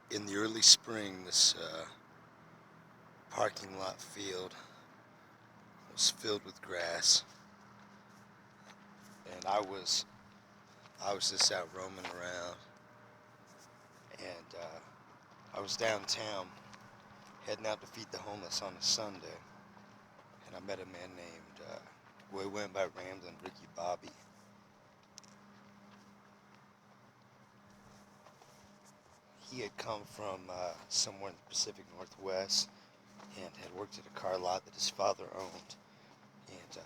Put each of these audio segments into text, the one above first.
In the early spring, this parking lot field was filled with grass, and I was just out roaming around, and I was downtown heading out to feed the homeless on a Sunday, and I met a man named we went by Ramblin Ricky Bobby. He had come from somewhere in the Pacific Northwest and had worked at a car lot that his father owned, and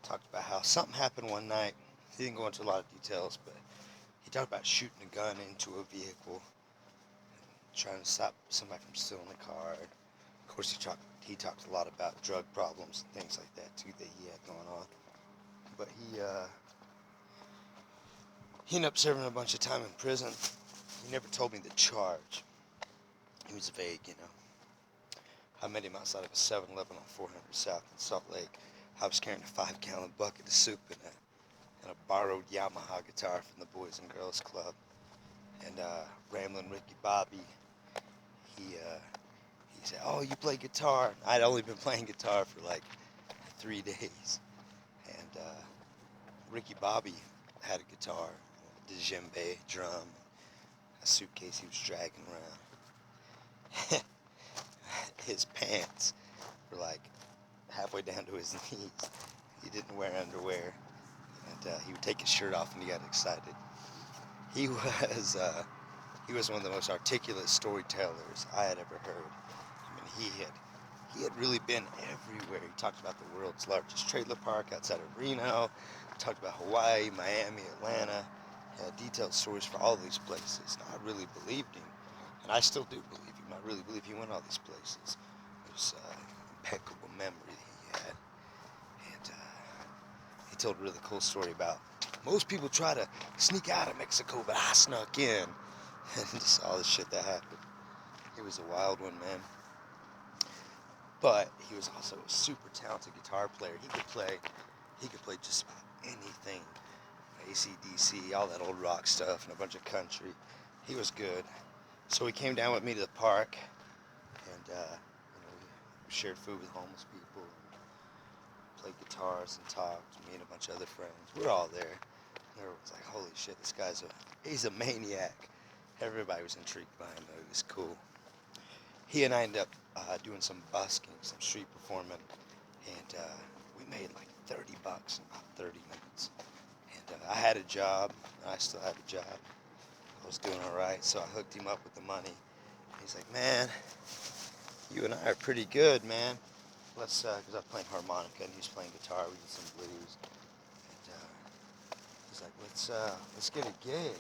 talked about how something happened one night. He didn't go into a lot of details, but he talked about shooting a gun into a vehicle, trying to stop somebody from stealing the car. And of course, he talked a lot about drug problems and things like that too that he had going on. But he ended up serving a bunch of time in prison. He never told me the charge. He was vague, you know. I met him outside of a 7-Eleven on 400 South in Salt Lake. I was carrying a 5-gallon bucket of soup and a borrowed Yamaha guitar from the Boys and Girls Club. And Ramblin' Ricky Bobby, he said, "Oh, you play guitar?" I'd only been playing guitar for like 3 days. And Ricky Bobby had a guitar, a djembe, drum, a suitcase he was dragging around. His pants were like halfway down to his knees. He didn't wear underwear, and he would take his shirt off when he got excited. He was he was one of the most articulate storytellers I had ever heard. I mean, he had really been everywhere. He talked about the world's largest trailer park outside of Reno. He talked about Hawaii, Miami, Atlanta. He had detailed stories for all these places. And I really believed him, and I still do believe him. I really believe he went all these places. It was impeccable memory that he had, and he told a really cool story about most people try to sneak out of Mexico, but I snuck in, and just all the shit that happened. He was a wild one, man. But he was also a super talented guitar player. He could play just about anything. AC/DC, all that old rock stuff, and a bunch of country. He was good. So he came down with me to the park, and we shared food with homeless people, and played guitars and talked. Me and a bunch of other friends. We were all there. And everyone's like, "Holy shit, this he's a maniac." Everybody was intrigued by him, though. He was cool. He and I ended up doing some busking, some street performing, and we made like $30 in about 30 minutes. And I had a job, and I still had a job. I was doing all right, so I hooked him up with the money. He's like, "Man, you and I are pretty good, man. Let's," because I was playing harmonica and he was playing guitar. We did some blues, and he's like, "Let's get a gig."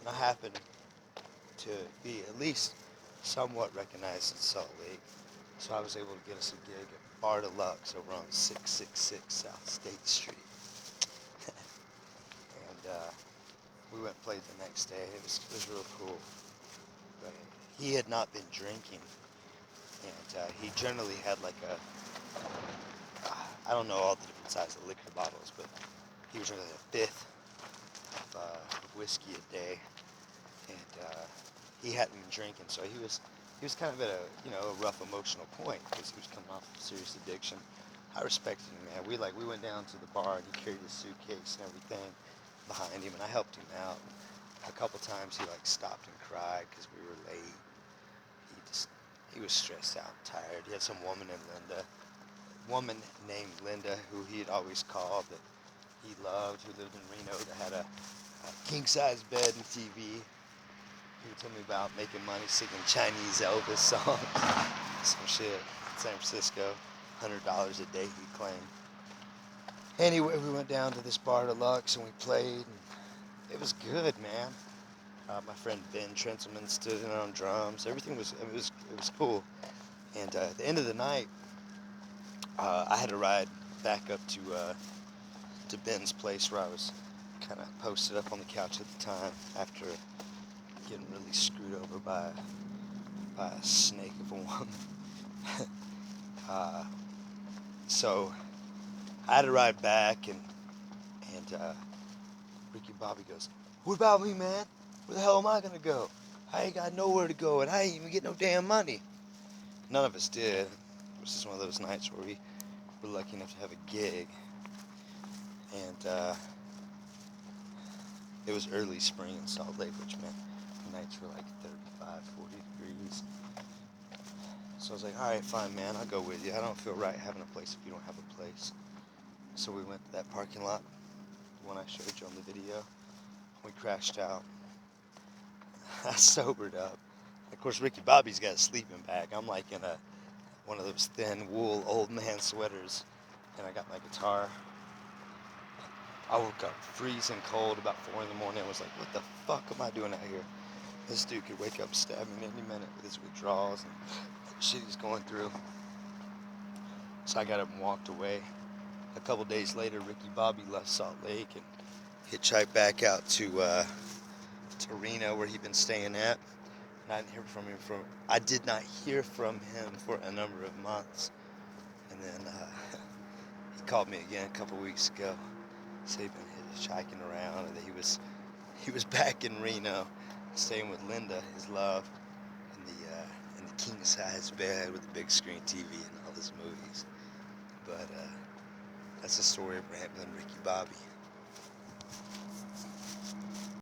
And I happened to be at least somewhat recognized in Salt Lake, so I was able to get us a gig at Bar Deluxe over on 666 South State Street. And we went and played the next day. It was real cool. But he had not been drinking, and he generally had like I don't know all the different sizes of liquor bottles, but he was drinking a fifth of whiskey a day, and he hadn't been drinking, so he was kind of at a rough emotional point because he was coming off of serious addiction. I respected him, man. We went down to the bar and he carried his suitcase and everything behind him, and I helped him out. A couple times he like stopped and cried because we were late. He was stressed out and tired. He had some woman named Linda who he had always called that he loved, who lived in Reno, that had a king size bed and TV. He would tell me about making money singing Chinese Elvis songs, some shit. San Francisco, $100 a day he claimed. Anyway, we went down to this Bar Deluxe and we played, and it was good, man. My friend Ben Trentleman stood in on drums. Everything it was cool. And at the end of the night, I had to ride back up to Ben's place where I was kind of posted up on the couch at the time after getting really screwed over by a snake of a woman. uh, so I had to ride back, and Ricky Bobby goes, "What about me, man? Where the hell am I gonna go?" I ain't got nowhere to go, and I ain't even get no damn money. None of us did. It was just one of those nights where we were lucky enough to have a gig. And it was early spring in Salt Lake, which meant the nights were like 35, 40 degrees. So I was like, all right, fine, man, I'll go with you. I don't feel right having a place if you don't have a place. So we went to that parking lot, the one I showed you on the video. We crashed out. I sobered up. Of course, Ricky Bobby's got a sleeping bag. I'm like in one of those thin wool old man sweaters, and I got my guitar. I woke up freezing cold about 4 in the morning. I was like, what the fuck am I doing out here? This dude could wake up, stab me any minute with his withdrawals and the shit he's going through. So I got up and walked away. A couple days later, Ricky Bobby left Salt Lake and hitchhiked back out to Reno, where he'd been staying at. And I did not hear from him for a number of months. And then he called me again a couple weeks ago. So he'd been hitchhiking around, and he was back in Reno, staying with Linda, his love, in the king size bed with the big screen TV and all his movies. But that's the story of Ramblin' Ricky Bobby.